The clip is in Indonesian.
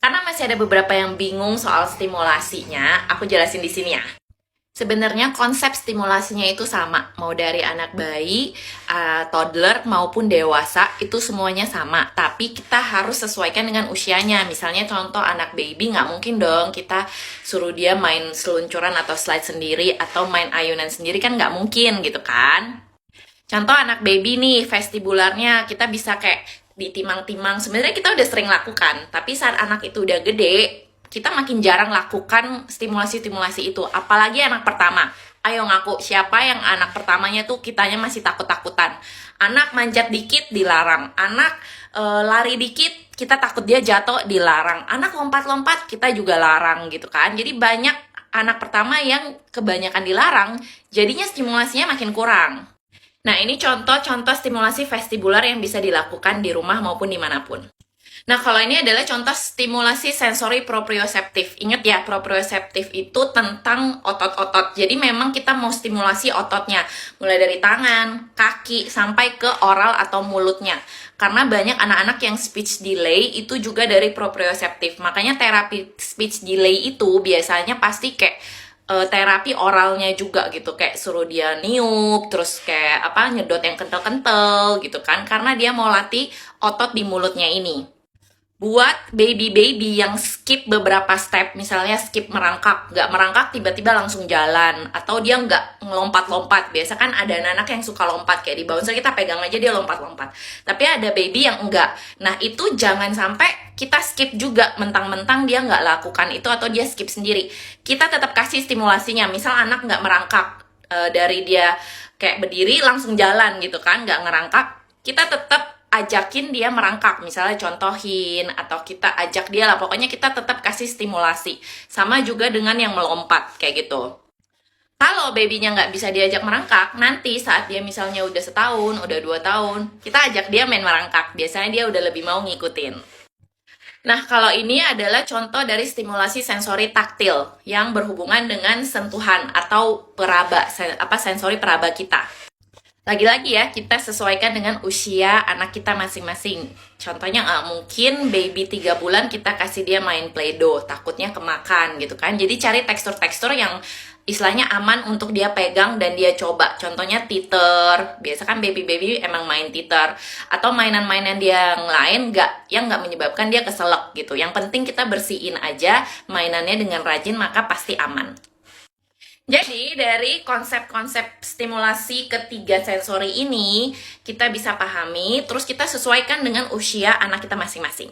Karena masih ada beberapa yang bingung soal stimulasinya, aku jelasin di sini ya. Sebenarnya konsep stimulasinya itu sama, mau dari anak bayi, toddler maupun dewasa, itu semuanya sama. Tapi kita harus sesuaikan dengan usianya. Misalnya contoh anak baby, nggak mungkin dong kita suruh dia main seluncuran atau slide sendiri, atau main ayunan sendiri, kan nggak mungkin gitu kan. Contoh anak baby nih, vestibularnya kita bisa kayak ditimang-timang. Sebenarnya kita udah sering lakukan, tapi saat anak itu udah gede, kita makin jarang lakukan stimulasi-stimulasi itu. Apalagi anak pertama. Ayo ngaku, siapa yang anak pertamanya tuh kitanya masih takut-takutan. Anak manjat dikit dilarang. Anak lari dikit kita takut dia jatuh dilarang. Anak lompat-lompat kita juga larang gitu kan. Jadi banyak anak pertama yang kebanyakan dilarang, jadinya stimulasinya makin kurang. Nah, ini contoh-contoh stimulasi vestibular yang bisa dilakukan di rumah maupun dimanapun. Nah, kalau ini adalah contoh stimulasi sensori proprioseptif. Ingat ya, proprioseptif itu tentang otot-otot. Jadi memang kita mau stimulasi ototnya, mulai dari tangan, kaki, sampai ke oral atau mulutnya. Karena banyak anak-anak yang speech delay itu juga dari proprioseptif. Makanya terapi speech delay itu biasanya pasti kayak terapi oralnya juga gitu, kayak suruh dia niup, terus kayak nyedot yang kental-kental gitu kan, karena dia mau latih otot di mulutnya ini. Buat baby-baby yang skip beberapa step, misalnya skip merangkak, nggak merangkak tiba-tiba langsung jalan, atau dia nggak ngelompat-lompat. Biasa kan ada anak-anak yang suka lompat, kayak di bouncer kita pegang aja dia lompat-lompat. Tapi ada baby yang enggak. Nah, itu jangan sampai kita skip juga, mentang-mentang dia nggak lakukan itu atau dia skip sendiri. Kita tetap kasih stimulasinya, misal anak nggak merangkak, dari dia kayak berdiri langsung jalan gitu kan, nggak ngerangkak, kita tetap ajakin dia merangkak, misalnya contohin, atau kita ajak dia lah, pokoknya kita tetap kasih stimulasi. Sama juga dengan yang melompat, kayak gitu. Kalau babynya nggak bisa diajak merangkak, nanti saat dia misalnya udah setahun, udah 2 tahun, kita ajak dia main merangkak, biasanya dia udah lebih mau ngikutin. Nah, kalau ini adalah contoh dari stimulasi sensori taktil yang berhubungan dengan sentuhan atau sensori peraba kita. Lagi-lagi ya, kita sesuaikan dengan usia anak kita masing-masing. Contohnya mungkin baby 3 bulan kita kasih dia main Play-Doh, takutnya kemakan gitu kan. Jadi cari tekstur-tekstur yang istilahnya aman untuk dia pegang dan dia coba. Contohnya teeter, biasa kan baby-baby emang main teeter. Atau mainan-mainan dia yang lain yang nggak menyebabkan dia keselak gitu. Yang penting kita bersihin aja mainannya dengan rajin, maka pasti aman. Jadi dari konsep-konsep stimulasi ketiga sensori ini kita bisa pahami, terus kita sesuaikan dengan usia anak kita masing-masing.